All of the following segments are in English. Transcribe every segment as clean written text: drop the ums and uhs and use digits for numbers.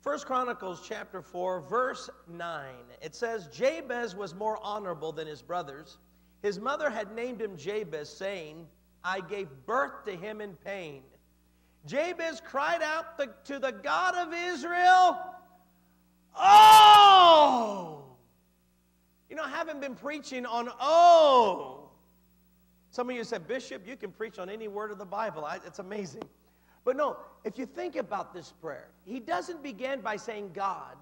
1 Chronicles chapter 4, verse 9. It says, Jabez was more honorable than his brothers. His mother had named him Jabez, saying, I gave birth to him in pain. Jabez cried out to the God of Israel, oh! You know, I haven't been preaching on oh. Some of you said, Bishop, you can preach on any word of the Bible. It's amazing. But no, if you think about this prayer, he doesn't begin by saying God.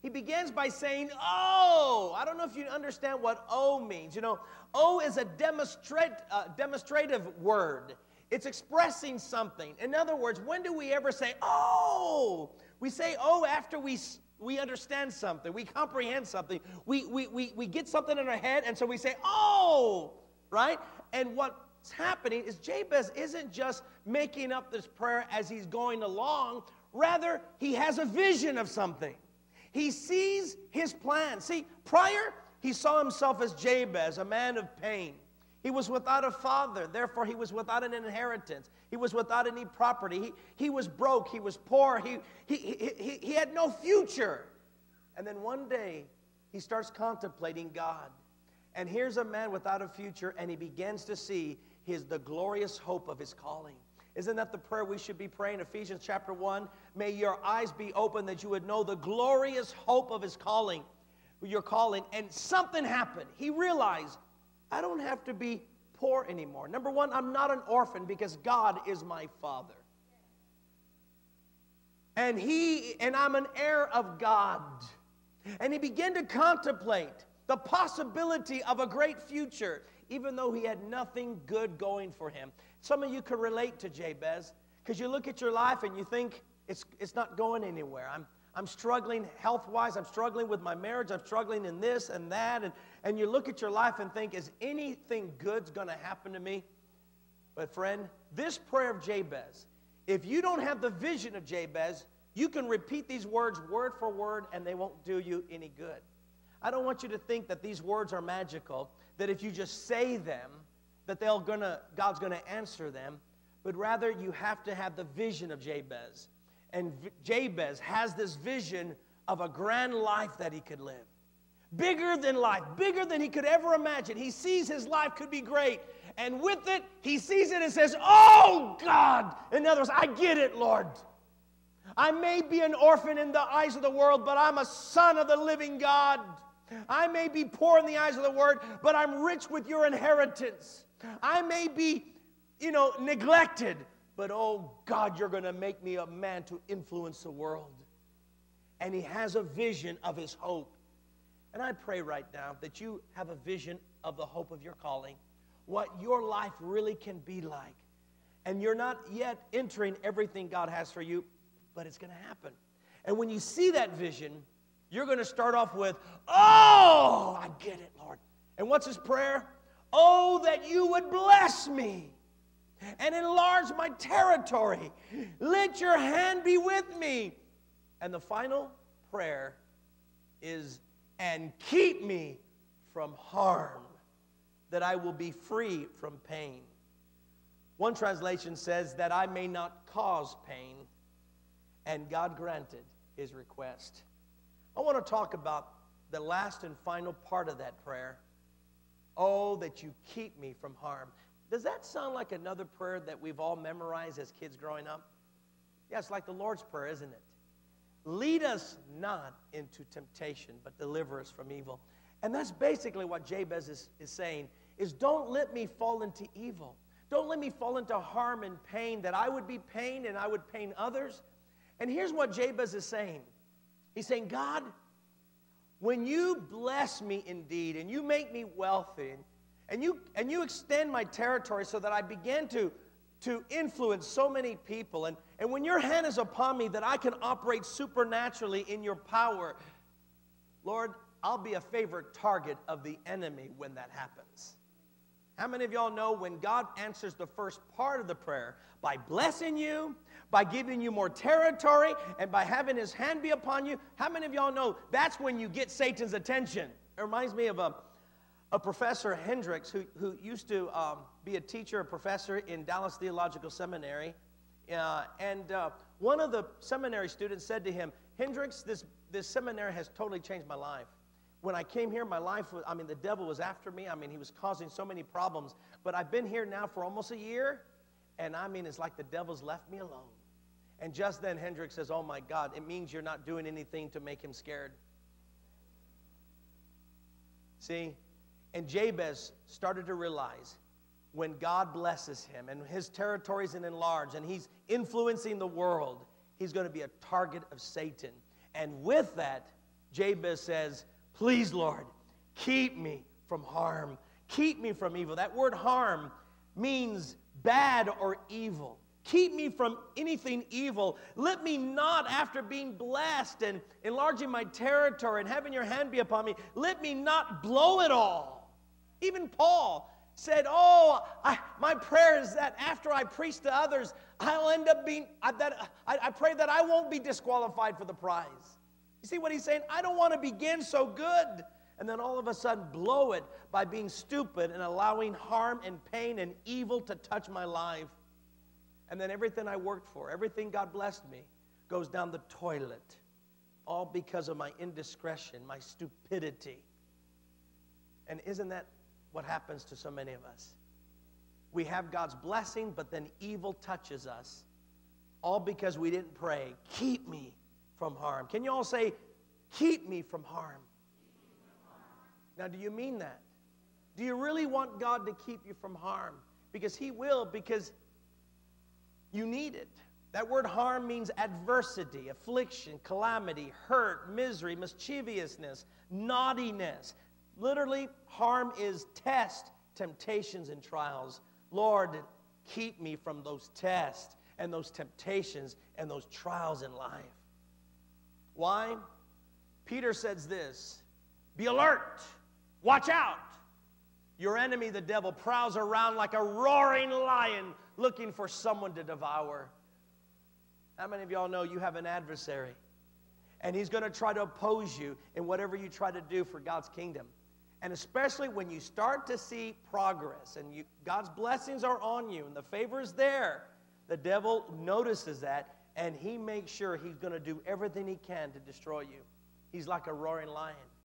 He begins by saying, oh. I don't know if you understand what oh means. You know, oh is a demonstrative word. It's expressing something. In other words, when do we ever say, oh? We say, oh, after we understand something. We comprehend something. We get something in our head, and so we say, oh, right? And what's happening is Jabez isn't just making up this prayer as he's going along. Rather, he has a vision of something. He sees his plan. See, prior, he saw himself as Jabez, a man of pain. He was without a father. Therefore, he was without an inheritance. He was without any property. He was broke. He was poor. He had no future. And then one day, he starts contemplating God. And here's a man without a future, and he begins to see the glorious hope of his calling. Isn't that the prayer we should be praying? Ephesians chapter 1, may your eyes be open that you would know the glorious hope of his calling, your calling. And something happened. He realized, I don't have to be poor anymore. Number one, I'm not an orphan because God is my father. And I'm an heir of God. And he began to contemplate the possibility of a great future, even though he had nothing good going for him. Some of you could relate to Jabez because you look at your life and you think it's not going anywhere. I'm struggling health-wise. I'm struggling with my marriage. I'm struggling in this and that. And you look at your life and think, is anything good's going to happen to me? But friend, this prayer of Jabez, if you don't have the vision of Jabez, you can repeat these words word for word and they won't do you any good. I don't want you to think that these words are magical, that if you just say them, that God's going to answer them. But rather, you have to have the vision of Jabez. And Jabez has this vision of a grand life that he could live. Bigger than life, bigger than he could ever imagine. He sees his life could be great. And with it, he sees it and says, oh, God. In other words, I get it, Lord. I may be an orphan in the eyes of the world, but I'm a son of the living God. I may be poor in the eyes of the world, but I'm rich with your inheritance. I may be, neglected, but oh God, you're going to make me a man to influence the world. And he has a vision of his hope. And I pray right now that you have a vision of the hope of your calling, what your life really can be like. And you're not yet entering everything God has for you, but it's going to happen. And when you see that vision, you're going to start off with, oh, I get it, Lord. And what's his prayer? Oh, that you would bless me and enlarge my territory. Let your hand be with me. And the final prayer is, and keep me from harm, that I will be free from pain. One translation says that I may not cause pain, and God granted his request. I want to talk about the last and final part of that prayer. Oh, that you keep me from harm. Does that sound like another prayer that we've all memorized as kids growing up? Yeah, it's like the Lord's Prayer, isn't it? Lead us not into temptation, but deliver us from evil. And that's basically what Jabez is saying, is don't let me fall into evil. Don't let me fall into harm and pain, that I would be pained and I would pain others. And here's what Jabez is saying. He's saying, God, when you bless me indeed, and you make me wealthy, and you extend my territory so that I begin to influence so many people, and when your hand is upon me that I can operate supernaturally in your power, Lord, I'll be a favorite target of the enemy when that happens. How many of y'all know when God answers the first part of the prayer by blessing you, by giving you more territory, and by having his hand be upon you, how many of y'all know that's when you get Satan's attention? It reminds me of a professor, Hendricks, who used to be a teacher, a professor in Dallas Theological Seminary. One of the seminary students said to him, Hendricks, this seminary has totally changed my life. When I came here, my life was, the devil was after me. He was causing so many problems. But I've been here now for almost a year, and it's like the devil's left me alone. And just then, Hendricks says, oh my God, it means you're not doing anything to make him scared. See? And Jabez started to realize when God blesses him and his territories are enlarged and he's influencing the world, he's going to be a target of Satan. And with that, Jabez says, please, Lord, keep me from harm. Keep me from evil. That word harm means bad or evil. Keep me from anything evil. Let me not, after being blessed and enlarging my territory and having your hand be upon me, let me not blow it all. Even Paul said, my prayer is that after I preach to others, I'll end up being, I pray that I won't be disqualified for the prize. You see what he's saying? I don't want to begin so good and then all of a sudden blow it by being stupid and allowing harm and pain and evil to touch my life. And then everything I worked for, everything God blessed me, goes down the toilet. All because of my indiscretion, my stupidity. And isn't that what happens to so many of us? We have God's blessing, but then evil touches us. All because we didn't pray, keep me from harm. Can you all say, keep me from harm? Now, do you mean that? Do you really want God to keep you from harm? Because He will, because you need it. That word harm means adversity, affliction, calamity, hurt, misery, mischievousness, naughtiness. Literally, harm is test, temptations, and trials. Lord, keep me from those tests and those temptations and those trials in life. Why? Peter says this, be alert, watch out. Your enemy, the devil, prowls around like a roaring lion looking for someone to devour. How many of y'all know you have an adversary? And he's going to try to oppose you in whatever you try to do for God's kingdom. And especially when you start to see progress and God's blessings are on you and the favor is there, the devil notices that and he makes sure he's going to do everything he can to destroy you. He's like a roaring lion.